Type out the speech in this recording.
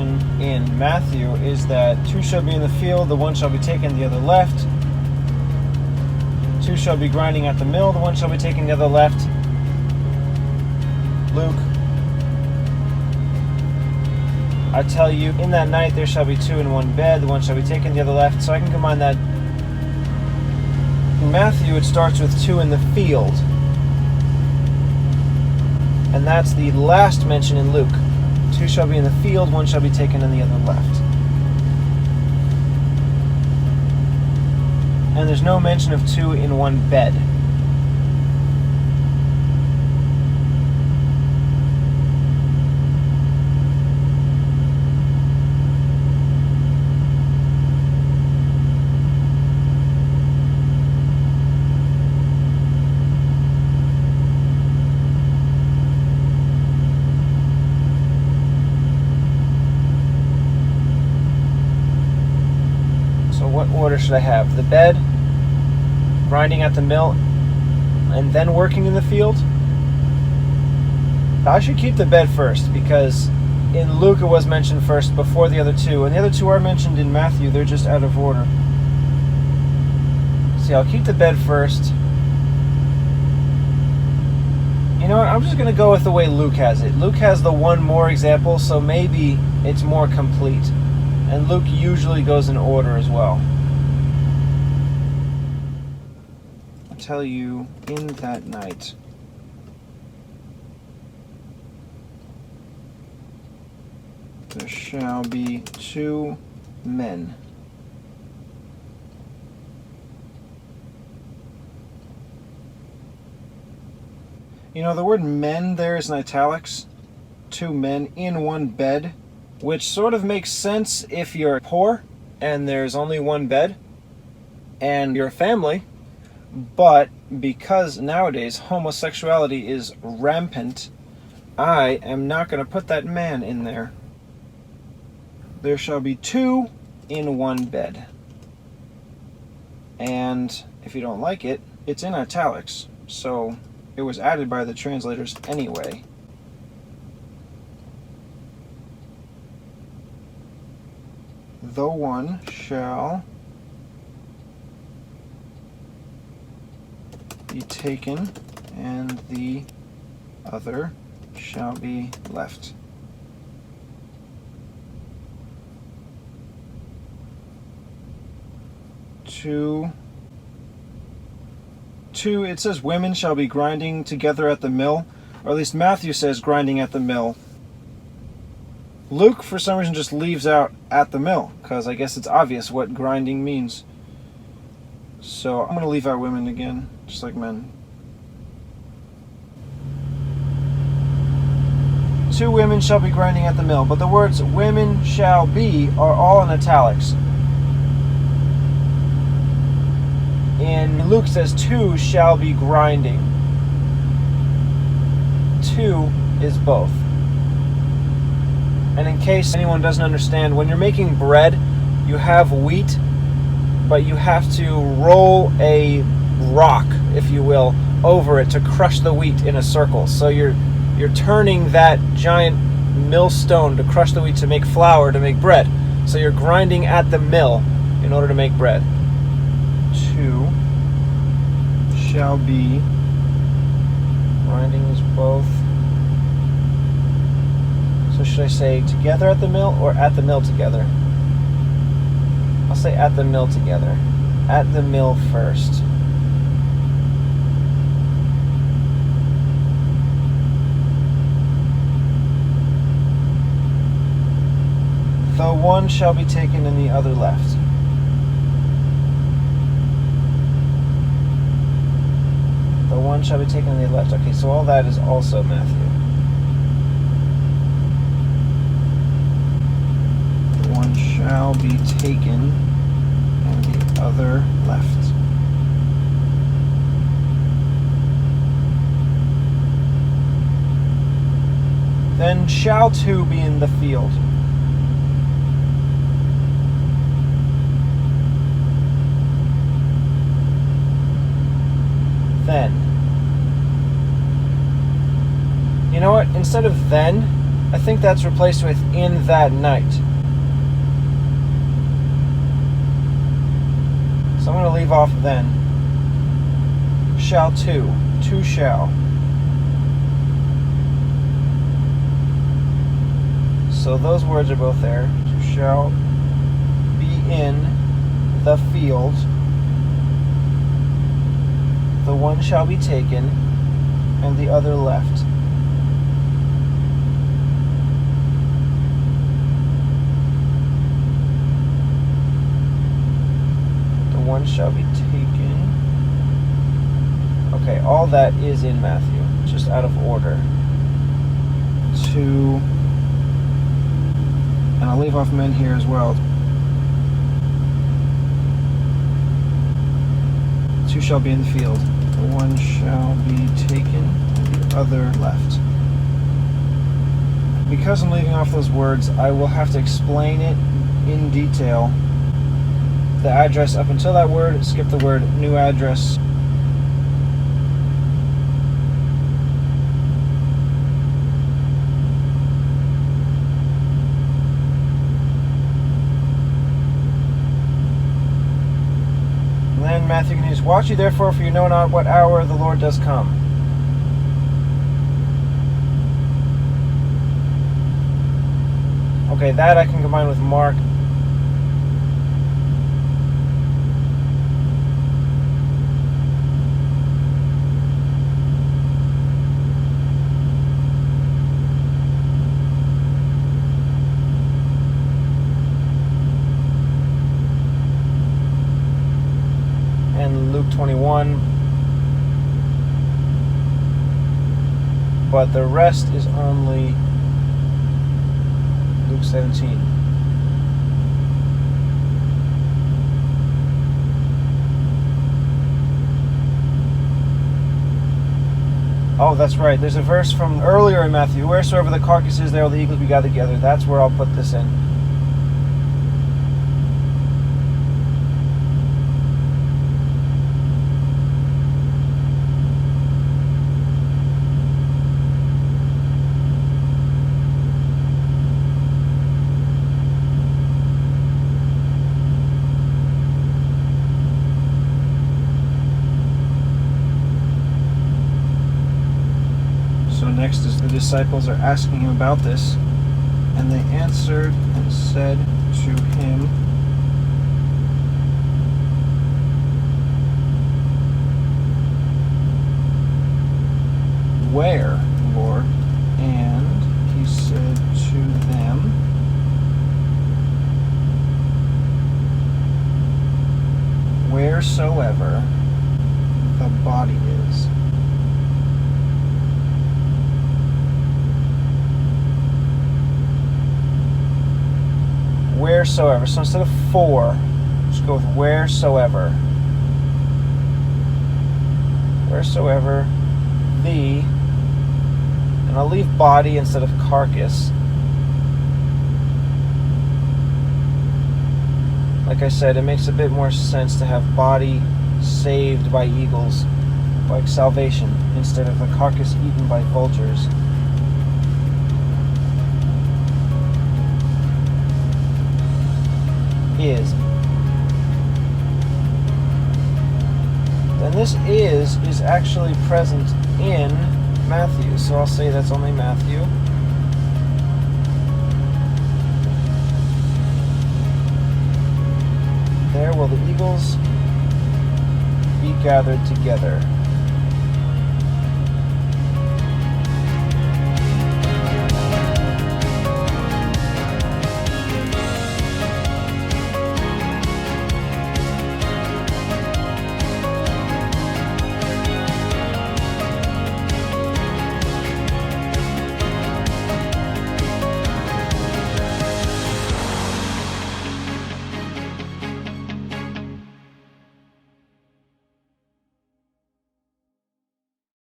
mention in Matthew is that 2 shall be in the field, the one shall be taken, the other left. 2 shall be grinding at the mill, the one shall be taken, the other left. Luke, I tell you, in that night there shall be 2 in one bed, the one shall be taken, the other left. So I can combine that. In Matthew, it starts with 2 in the field. And that's the last mention in Luke. 2 shall be in the field, 1 shall be taken, and the other left. And there's no mention of 2 in one bed. What order should I have? The bed, grinding at the mill, and then working in the field? I should keep the bed first, because in Luke it was mentioned first before the other 2, and the other 2 are mentioned in Matthew. They're just out of order. See, I'll keep the bed first. You know what? I'm just going to go with the way Luke has it. Luke has the one more example, so maybe it's more complete. And Luke usually goes in order as well. I tell you, in that night, there shall be 2 men. You know, the word men there is in italics. 2 men in one bed. Which sort of makes sense if you're poor and there's only one bed and you're a family, but because nowadays homosexuality is rampant, I am not going to put that man in there. There shall be 2 in one bed. And if you don't like it, it's in italics, so it was added by the translators anyway. The one shall be taken, and the other shall be left. Two, it says women shall be grinding together at the mill, or at least Matthew says grinding at the mill. Luke, for some reason, just leaves out at the mill, because I guess it's obvious what grinding means. So I'm going to leave out women again, just like men. 2 women shall be grinding at the mill, but the words women shall be are all in italics. In Luke says 2 shall be grinding. 2 is both. And in case anyone doesn't understand, when you're making bread, you have wheat, but you have to roll a rock, if you will, over it to crush the wheat in a circle. So you're turning that giant millstone to crush the wheat to make flour, to make bread. So you're grinding at the mill in order to make bread. 2 shall be, grinding is both. So should I say together at the mill or at the mill together? I'll say at the mill together. At the mill first. The one shall be taken and the other left. The one shall be taken and the other left. Okay, so all that is also Matthew. One shall be taken and the other left. Then shall 2 be in the field. Then. You know what? Instead of then, I think that's replaced with in that night. So I'm going to leave off then. Shall two shall. So those words are both there. Two shall be in the field. The one shall be taken, and the other left. The one shall be taken. Okay, all that is in Matthew, just out of order. Two, and I'll leave off men here as well. Two shall be in the field. The one shall be taken, and the other left. Because I'm leaving off those words, I will have to explain it in detail. The address up until that word, skip the word new address. Then Matthew continues, watch ye therefore, for you know not what hour the Lord does come. Okay, that I can combine with Mark. And Luke 21. But the rest is only Luke 17. Oh, that's right. There's a verse from earlier in Matthew. Wheresoever the carcass is, there will the eagles be gathered together. That's where I'll put this in. So next is the disciples are asking him about this, and they answered and said to him, where, Lord? And he said to them, wheresoever the body is. Wheresoever. So instead of for, just go with wheresoever. Wheresoever the, and I'll leave body instead of carcass. Like I said, it makes a bit more sense to have body saved by eagles, like salvation, instead of a carcass eaten by vultures. Is. Then this is actually present in Matthew. So I'll say that's only Matthew. There will the eagles be gathered together.